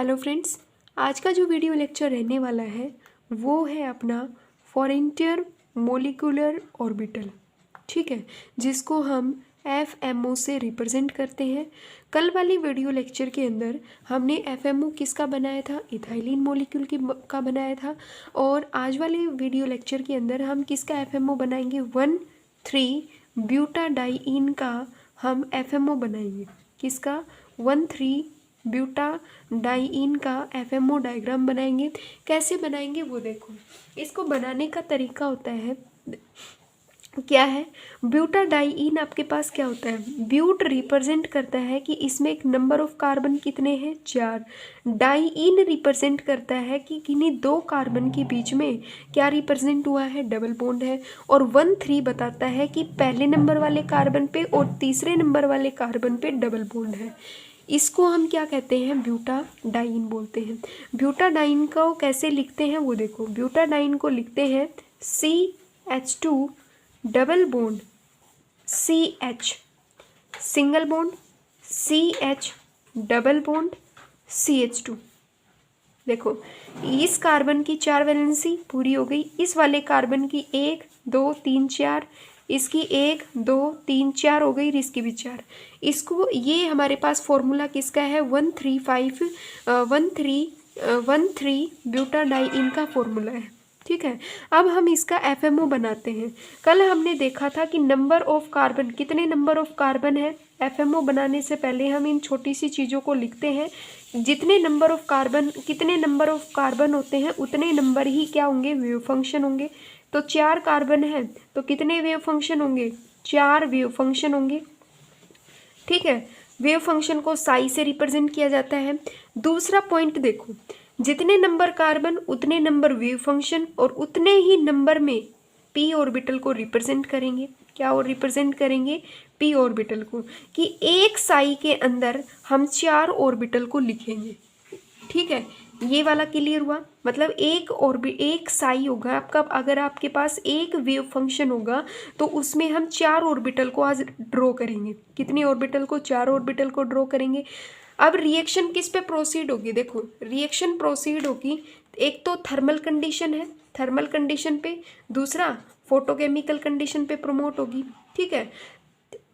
Hello friends, आज का जो वीडियो लेक्चर रहने वाला है वो है अपना फॉर इंटर मोलिकुलर ऑर्बिटल। ठीक है, जिसको हम FMO से रिप्रेजेंट करते हैं। कल वाली वीडियो लेक्चर के अंदर हमने FMO किसका बनाया था, इथाइलिन मॉलिक्यूल की का बनाया था। और आज वाले वीडियो लेक्चर के अंदर हम किसका FMO बनाएंगे, 1,3 ब्यूटाडाइइन का हम FMO बनाएंगे। किसका, 1,3 ब्यूटाडाइइन का FMO डायग्राम बनाएंगे। कैसे बनाएंगे वो देखो। इसको बनाने का तरीका होता है, क्या है, ब्यूटाडाइइन आपके पास क्या होता है, ब्यूट रिप्रेजेंट करता है कि इसमें एक नंबर ऑफ कार्बन कितने हैं, 4। डाइइन रिप्रेजेंट करता है कि किन्हीं 2 कार्बन के बीच में क्या रिप्रेजेंट हुआ है, डबल बॉन्ड है। और 1,3 बताता है कि पहले नंबर वाले कार्बन पे और तीसरे नंबर वाले कार्बन पे डबल बॉन्ड है। इसको हम क्या कहते हैं, ब्यूटाडाइइन बोलते हैं। ब्यूटाडाइइन को कैसे लिखते हैं वो देखो। ब्यूटाडाइइन को लिखते हैं CH2 double bond CH, single bond CH, double bond CH2। देखो, इस कार्बन की 4 वैलेंसी पूरी हो गई। इस वाले कार्बन की 1 2 3 4, इसकी 1 2 3 4 हो गई, इसकी भी 4। इसको, ये हमारे पास फॉर्मूला किसका है, 1,3 ब्यूटाडाइइन का फॉर्मूला है। ठीक है, अब हम इसका FMO बनाते हैं। कल हमने देखा था कि नंबर ऑफ कार्बन, कितने नंबर ऑफ कार्बन है। FMO बनाने से पहले हम इन छोटी सी चीज़ों को लिखते हैं। जितने नंबर ऑफ कार्बन, कितने नंबर ऑफ कार्बन होते हैं उतने नंबर ही क्या होंगे, वेव फंक्शन होंगे। तो 4 कार्बन है तो कितने वेव फंक्शन होंगे, 4 वेव फंक्शन होंगे। ठीक है, वेव फंक्शन को साई से रिप्रेजेंट किया जाता है। दूसरा पॉइंट देखो, जितने नंबर कार्बन उतने नंबर वेव फंक्शन, और उतने ही नंबर में p ऑर्बिटल को रिप्रेजेंट करेंगे। क्या और रिप्रेजेंट करेंगे, p ऑर्बिटल को, कि एक साई के अंदर हम 4 ऑर्बिटल को लिखेंगे। ठीक है, ये वाला क्लियर हुआ। मतलब एक साई होगा आपका, अगर आपके पास एक वेव फंक्शन होगा तो उसमें हम 4 ऑर्बिटल को आज ड्रॉ करेंगे। कितनी ऑर्बिटल को, 4 ऑर्बिटल को ड्रॉ करेंगे। अब रिएक्शन किस पे प्रोसीड होगी, देखो रिएक्शन प्रोसीड होगी, एक तो थर्मल कंडीशन है, थर्मल कंडीशन पे, दूसरा फोटोकेमिकल कंडीशन पे प्रमोट होगी। ठीक है,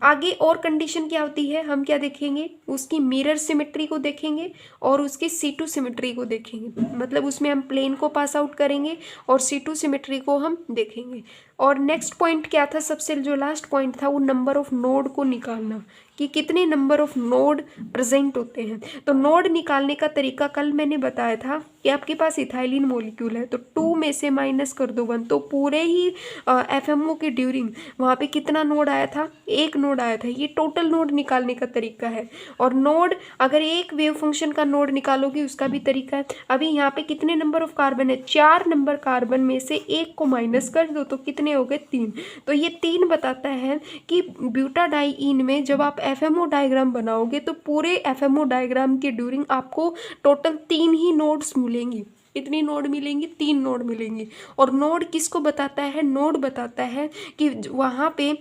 आगे और कंडीशन क्या होती है, हम क्या देखेंगे, उसकी मिरर सिमेट्री को देखेंगे और उसकी C2 सिमेट्री को देखेंगे। मतलब उसमें हम प्लेन को पास आउट करेंगे और C2 सिमेट्री को हम देखेंगे। और नेक्स्ट पॉइंट क्या था, सबसे जो लास्ट पॉइंट था वो नंबर ऑफ नोड को निकालना, कि कितने नंबर ऑफ नोड प्रेजेंट होते हैं। तो नोड निकालने का तरीका कल मैंने बताया था कि आपके पास इथाइलिन मॉलिक्यूल है तो 2 में से माइनस कर दो 1, तो पूरे ही FMO के ड्यूरिंग वहाँ पे कितना नोड आया था, 1 नोड आया था। ये टोटल नोड निकालने का तरीका है। और नोड, अगर एक वेव फंक्शन का नोड निकालोगे उसका भी तरीका है। अभी यहाँ पे कितने नंबर ऑफ कार्बन है, 4 नंबर कार्बन में से 1 को माइनस कर दो तो कितने हो गए, 3। तो ये 3 बताता है कि ब्यूटाडाइइन में जब आप FMO डायग्राम बनाओगे तो पूरे FMO डायग्राम के ड्यूरिंग आपको टोटल 3 ही नोड्स मिलेंगी। कितनी नोड मिलेंगी, 3 नोड मिलेंगी। और नोड किसको बताता है, नोड बताता है कि वहाँ पे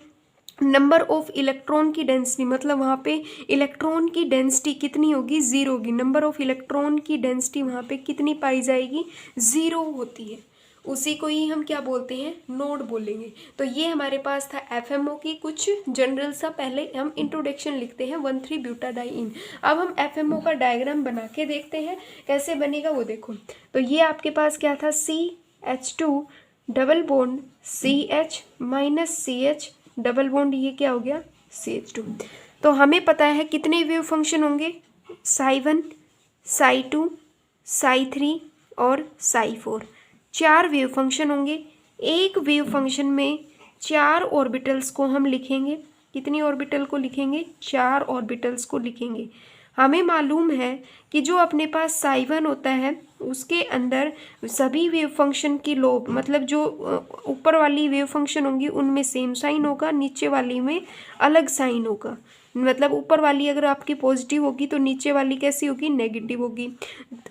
नंबर ऑफ इलेक्ट्रॉन की डेंसिटी, मतलब वहाँ पे इलेक्ट्रॉन की डेंसिटी कितनी होगी, 0 होगी। नंबर ऑफ इलेक्ट्रॉन की डेंसिटी वहाँ पे कितनी पाई जाएगी, 0 होती है। उसी को ही हम क्या बोलते हैं, नोड बोलेंगे। तो ये हमारे पास था FMO की कुछ जनरल सा, पहले हम इंट्रोडक्शन लिखते हैं 1,3 ब्यूटाडाइइन। अब हम FMO का डायग्राम बना के देखते हैं कैसे बनेगा वो देखो। तो ये आपके पास क्या था, CH2 double bond CH minus CH double bond, ये क्या हो गया, CH2। तो हमें पता है कितने वेव फंक्शन होंगे, Psi1, Psi2, Psi3 और Psi4। 4 वेव फंक्शन होंगे। एक वेव फंक्शन में 4 ऑर्बिटल्स को हम लिखेंगे। कितनी ऑर्बिटल को लिखेंगे, 4 ऑर्बिटल्स को लिखेंगे। हमें मालूम है कि जो अपने पास Psi1 होता है उसके अंदर सभी वेव फंक्शन की लोब, मतलब जो ऊपर वाली वेव फंक्शन होंगी उनमें सेम साइन होगा, नीचे वाली में अलग साइन होगा। मतलब ऊपर वाली अगर आपकी पॉजिटिव होगी तो नीचे वाली कैसी होगी, नेगेटिव होगी।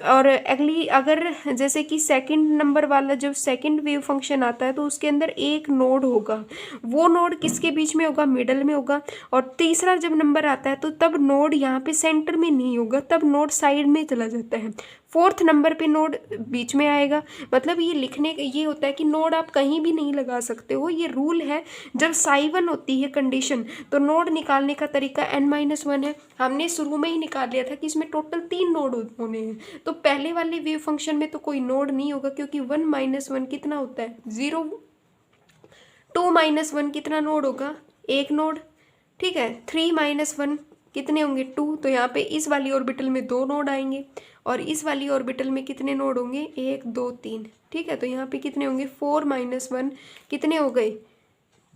और अगली अगर जैसे कि सेकंड नंबर वाला जब सेकंड वेव फंक्शन आता है तो उसके अंदर एक नोड होगा, वो नोड किसके बीच में होगा, मिडल में होगा। और तीसरा जब नंबर आता है तो तब नोड यहाँ पे सेंटर में नहीं होगा, तब नोड साइड में चला जाता है। फोर्थ नंबर पे नोड बीच में आएगा। मतलब ये लिखने का ये होता है कि नोड आप कहीं भी नहीं लगा सकते हो, ये रूल है। जब साई1 होती है कंडीशन तो नोड निकालने का तरीका n-1 है। हमने शुरू में ही निकाल लिया था कि इसमें टोटल 3 नोड होने हैं, तो पहले वाले वेव फंक्शन में तो कोई नोड नहीं होगा क्योंकि 1-1 कितना होता है, 0। 2-1 कितना नोड होगा, एक नोड, ठीक है। 3-1 कितने होंगे, 2। तो यहाँ पे इस वाली ऑर्बिटल में 2 नोड आएंगे और इस वाली ऑर्बिटल में कितने नोड होंगे, 1 2 3, ठीक है। तो यहाँ पे कितने होंगे, 4-1 कितने हो गए,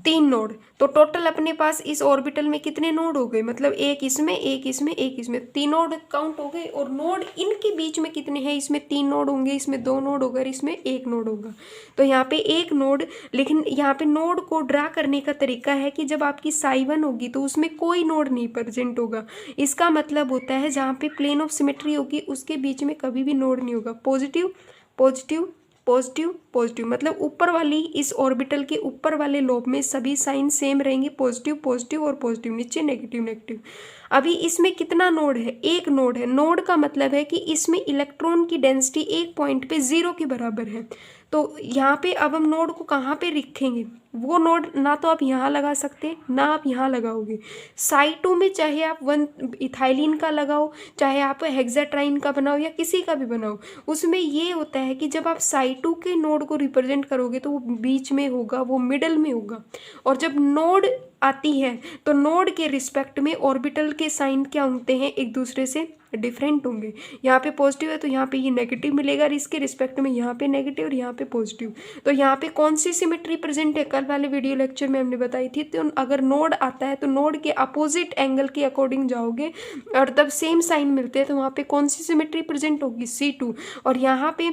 3 नोड। तो टोटल अपने पास इस ऑर्बिटल में कितने नोड हो गए, मतलब एक इसमें एक इसमें एक इसमें, 3 नोड काउंट हो गए। और नोड इनके बीच में कितने हैं, इसमें 3 नोड होंगे, इसमें 2 नोड होगा, इसमें 1 नोड होगा। तो यहाँ पे एक नोड, लेकिन यहाँ पे नोड को ड्रा करने का तरीका है कि जब आपकी साई1 होगी तो उसमें कोई नोड नहीं प्रेजेंट होगा। इसका मतलब होता है जहाँ पे प्लेन ऑफ सिमेट्री होगी उसके बीच में कभी भी नोड नहीं होगा। पॉजिटिव पॉजिटिव पॉजिटिव पॉजिटिव, मतलब ऊपर वाली इस ऑर्बिटल के ऊपर वाले लोब में सभी साइन सेम रहेंगे, पॉजिटिव पॉजिटिव और पॉजिटिव, नीचे नेगेटिव नेगेटिव। अभी इसमें कितना नोड है, एक नोड है। नोड का मतलब है कि इसमें इलेक्ट्रॉन की डेंसिटी एक पॉइंट पे 0 के बराबर है। तो यहाँ पे अब हम नोड को कहाँ पे रखेंगे, वो नोड ना तो आप यहाँ लगा सकते ना आप यहाँ लगाओगे। साई2 में चाहे आप 1 इथाइलिन का लगाओ, चाहे आप हेक्साट्राइन का बनाओ या किसी का भी बनाओ, उसमें ये होता है कि जब आप साई2 के नोड को रिप्रेजेंट करोगे तो वो बीच में होगा, वो मिडल में होगा। और जब नोड आती है तो नोड के रिस्पेक्ट में ऑर्बिटल के साइन क्या होते हैं, एक दूसरे से डिफरेंट होंगे। यहाँ पे पॉजिटिव है तो यहाँ पे ये नेगेटिव मिलेगा, और इसके रिस्पेक्ट में यहाँ पे नेगेटिव और यहाँ पे पॉजिटिव। तो यहाँ पे कौन सी सिमेट्री प्रेजेंट है, कल वाले वीडियो लेक्चर में हमने बताई थी। तो अगर नोड आता है तो नोड के अपोजिट एंगल के अकॉर्डिंग जाओगे और तब सेम साइन मिलते हैं तो वहाँ पे कौन सी सिमेट्री प्रेजेंट होगी, C2। और यहाँ पे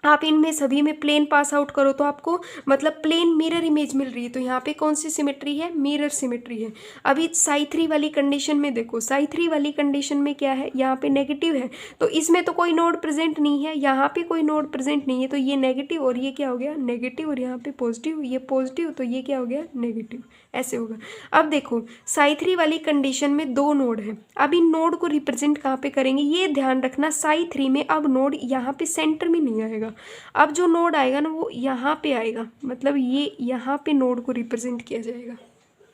आप इनमें सभी में प्लेन पास आउट करो तो आपको मतलब प्लेन मिरर इमेज मिल रही है। तो यहाँ पे कौन सी सिमेट्री है, मिरर सिमेट्री है। अभी साई3 वाली कंडीशन में देखो, साई3 वाली कंडीशन में क्या है, यहाँ पे नेगेटिव है तो इसमें तो कोई नोड प्रेजेंट नहीं है, यहाँ पे कोई नोड प्रेजेंट नहीं है, तो ये नेगेटिव और ये क्या हो गया, नेगेटिव। और यहाँ पे पॉजिटिव, ये पॉजिटिव, तो ये क्या हो गया, नेगेटिव। ऐसे होगा। अब देखो साई3 वाली कंडीशन में 2 नोड है। अब इन नोड को रिप्रेजेंट कहाँ पे करेंगे, ये ध्यान रखना, साई3 में अब नोड यहाँ पे सेंटर में नहीं आएगा। अब जो नोड आएगा ना वो यहाँ पे आएगा, मतलब ये यहाँ पे नोड को रिप्रेजेंट किया जाएगा,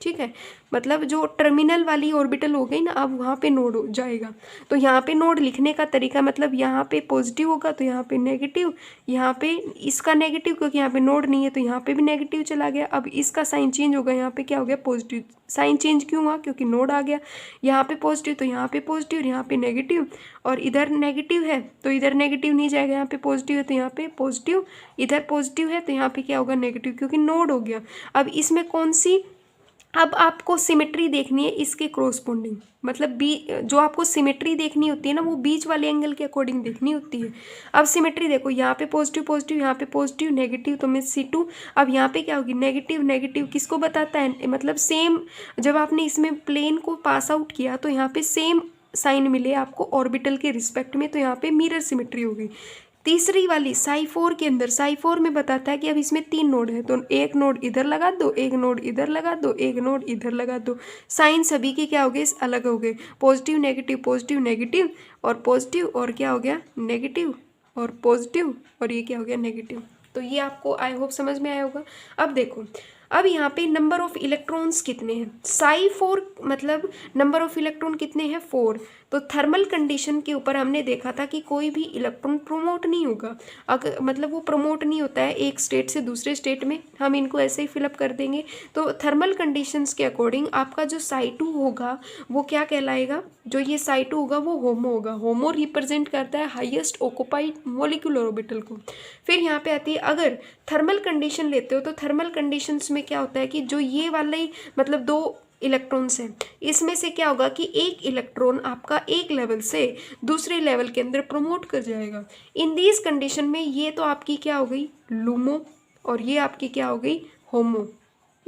ठीक है। मतलब जो टर्मिनल वाली ऑर्बिटल हो गई ना, अब वहाँ पे नोड हो जाएगा। तो यहाँ पे नोड लिखने का तरीका, मतलब यहाँ पे पॉजिटिव होगा तो यहाँ पे नेगेटिव, यहाँ पे इसका नेगेटिव क्योंकि यहाँ पे नोड नहीं है तो यहाँ पे भी नेगेटिव चला गया। अब इसका साइन चेंज होगा, यहाँ पे क्या हो गया, पॉजिटिव। साइन चेंज क्यों हुआ, क्योंकि नोड आ गया। यहाँ पे पॉजिटिव तो यहाँ पे पॉजिटिव, यहाँ पे नेगेटिव, और इधर नेगेटिव है तो इधर नेगेटिव नहीं जाएगा, यहाँ पे पॉजिटिव है तो यहाँ पे पॉजिटिव, इधर पॉजिटिव है तो यहाँ पे क्या होगा, नेगेटिव, क्योंकि नोड हो गया। अब इसमें कौन सी, अब आपको सिमेट्री देखनी है इसके क्रॉसपोंडिंग, मतलब जो आपको सिमेट्री देखनी होती है ना वो बीच वाले एंगल के अकॉर्डिंग देखनी होती है। अब सिमेट्री देखो, यहाँ पे पॉजिटिव पॉजिटिव, यहाँ पे पॉजिटिव नेगेटिव, तो मैं C2। अब यहाँ पे क्या होगी, नेगेटिव नेगेटिव, किसको बताता है, मतलब सेम। जब आपने इसमें प्लेन को पास आउट किया तो यहाँ पे सेम साइन मिले आपको ऑर्बिटल के रिस्पेक्ट में, तो यहाँ पे मिरर सिमेट्री होगी। तीसरी वाली साई4 के अंदर, साई4 में बताता है कि अब इसमें 3 नोड है तो एक नोड इधर लगा दो, एक नोड इधर लगा दो, एक नोड इधर लगा दो। साइन सभी के क्या हो गए, अलग हो गए, पॉजिटिव नेगेटिव और पॉजिटिव, और क्या हो गया, नेगेटिव और पॉजिटिव, और ये क्या हो गया, नेगेटिव। तो ये आपको आई होप समझ में आया होगा। अब देखो, अब यहाँ पे नंबर ऑफ इलेक्ट्रॉन्स कितने हैं, साई4 मतलब नंबर ऑफ इलेक्ट्रॉन कितने हैं, 4। तो थर्मल कंडीशन के ऊपर हमने देखा था कि कोई भी इलेक्ट्रॉन प्रोमोट नहीं होगा, अगर मतलब वो प्रोमोट नहीं होता है एक स्टेट से दूसरे स्टेट में, हम इनको ऐसे ही फिलअप कर देंगे। तो थर्मल कंडीशंस के अकॉर्डिंग आपका जो साई2 होगा वो क्या कहलाएगा, जो ये साई2 होगा वो होमो होगा। होमो रिप्रेजेंट करता है हाईएस्ट ऑक्युपाइड मॉलिक्यूलर ऑर्बिटल को। फिर यहाँ पे आती है, अगर थर्मल कंडीशन लेते हो तो थर्मल कंडीशंस में क्या होता है कि जो ये वाले मतलब 2 इलेक्ट्रॉन्स हैं, इसमें से क्या होगा कि एक इलेक्ट्रॉन आपका एक लेवल से दूसरे लेवल के अंदर प्रमोट कर जाएगा। इन दिस कंडीशन में ये तो आपकी क्या हो गई, लूमो, और ये आपकी क्या हो गई, होमो।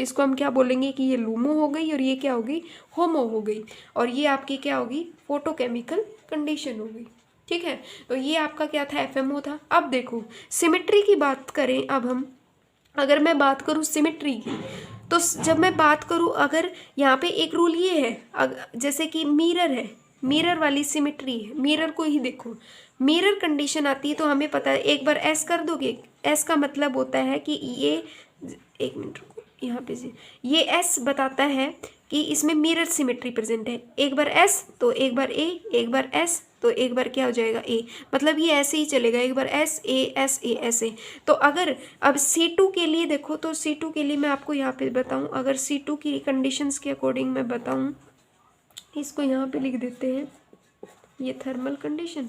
इसको हम क्या बोलेंगे कि ये लूमो हो गई और ये क्या हो गई, होमो हो गई, और ये आपकी क्या होगी, फोटोकेमिकल कंडीशन हो गई। ठीक है, तो ये आपका क्या था, एफएमओ था। अब देखो सिमेट्री की बात करें, अब हम अगर मैं बात करूँ सिमेट्री की, तो जब मैं बात करूँ, अगर यहाँ पे एक रूल ये है, जैसे कि मिरर है, मिरर वाली सिमेट्री है, मिरर को ही देखो, मिरर कंडीशन आती है तो हमें पता है, एक बार एस कर दोगे, एस का मतलब होता है कि ये, एक मिनट रुको यहाँ पे से, ये एस बताता है कि इसमें मिरर सिमेट्री प्रेजेंट है। एक बार एस तो एक बार ए, एक बार एस तो एक बार क्या हो जाएगा, ए, मतलब ये ऐसे ही चलेगा, एक बार एस ए एस ए ऐसे। तो अगर अब C2 के लिए देखो, तो C2 के लिए मैं आपको यहाँ पे बताऊँ, अगर C2 की कंडीशंस के अकॉर्डिंग मैं बताऊँ, इसको यहाँ पे लिख देते हैं, ये थर्मल कंडीशन।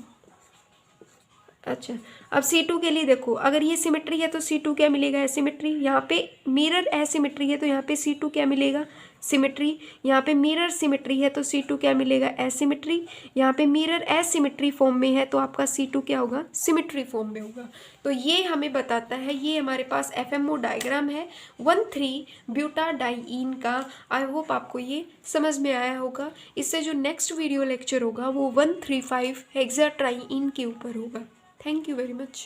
अच्छा, अब C2 के लिए देखो, अगर ये सिमेट्री है तो C2 क्या मिलेगा, एसिमेट्री। यहाँ पे मिरर एसिमेट्री है तो यहाँ पे C2 क्या मिलेगा, सिमेट्री। यहाँ पे मिरर सिमेट्री है तो C2 क्या मिलेगा, एसिमेट्री। यहाँ पे मिरर एसिमेट्री फॉर्म में है तो आपका C2 क्या होगा, सिमेट्री फॉर्म में होगा। तो ये हमें बताता है, ये हमारे पास FMO डायग्राम है 1,3-ब्यूटाडाइईन का। आई होप आपको ये समझ में आया होगा। इससे जो नेक्स्ट वीडियो लेक्चर होगा वो 1,3,5 हेक्साट्राइईन के ऊपर होगा। Thank you very much.